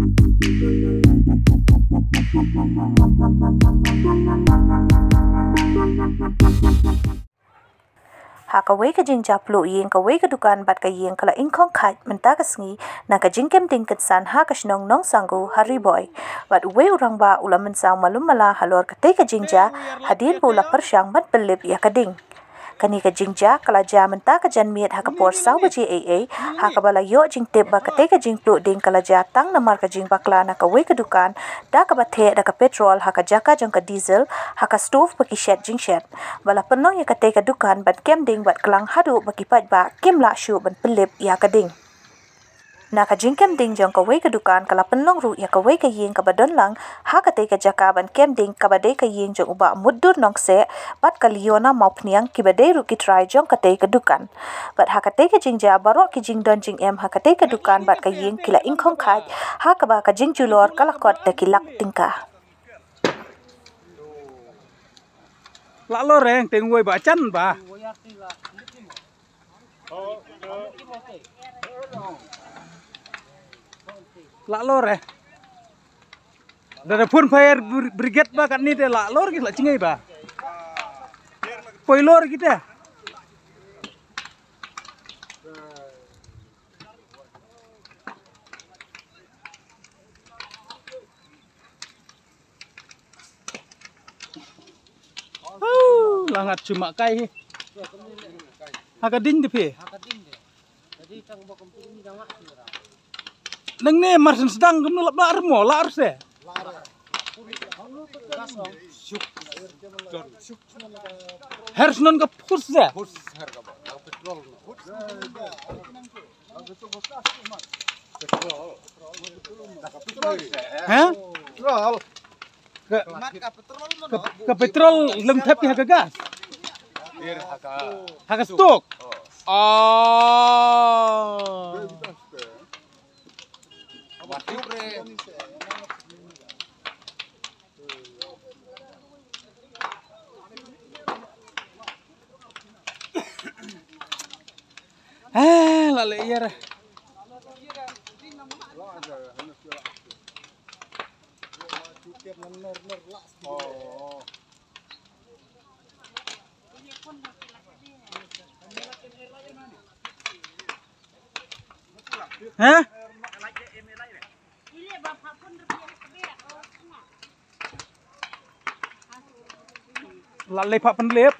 Hakaway ka jing japlo yeng kaway ka dukan bat ka yeng kala inkong khat menta ka sngi na ka jingkem ding ketsan ha ka shnong nong sanggu hari boy bat uwe urang ba ulaman sang malum mala halor ka te ka jingja hadin bu la persyang mat belip ya ka ding kani ka jingja kala ja menta ka jan miet ha ka por saw baji ha ka bala yo jing tip ba ka te ka jing plu ding kala ja tang namar ka jing bakla na ka we ka dukan da ka bathe da ka petrol ha ka jaka jang ka diesel ha ka stove ba ki shet jing shet bala penong ya ka te ka dukan bat kem ding bat kelang hadu ba ki pat ba kim la shu ban pelip ya ka ding na ka jingkem ding jong ka we ka dukan kala penlong ru ya ka we ka yeng ka badon lang ha ka te ka jaka ban kem ding ka bade ka yeng jong uba muddur nong se bat ka liona mau pniang ki bade ru ki try jong ka te ka dukan bat ha ka te ka jingja barok ki jing don jing em ha ka te ka dukan bat ka yeng kila ingkhong khat ha ka ba ka jing julor kala kot ta kilak tingka lạ lô rèn tiền ngồi bà chân bà lạ lô rè dari pun fire brigade ba kan ni te lạ lô gitu lah cingai ba poi lor gitu ya langat cuma kai hakading depe nang ne marsen sedang gem lap lar mo lar se harus non ka pus se ha ke petrol lem tapi harga gas harga stok lale iya hah? Lale pak penlip.